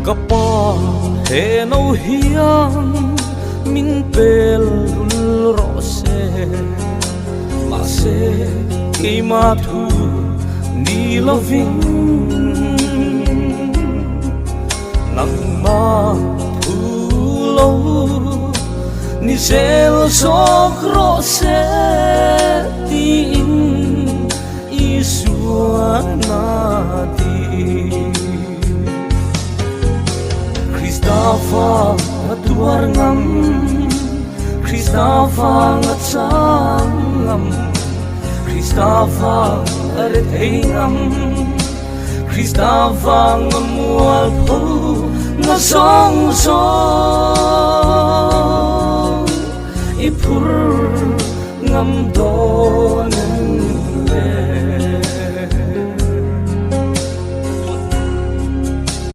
kapa he no hiang min pel ro se ma se ki ma thu ni loving nang ma thu lo ni sel sok ro se tin isuana ti Christafa tuar ngam Christafa ngam Christafa arethengam Christafa ngamual po ngasong song ipur ngam donen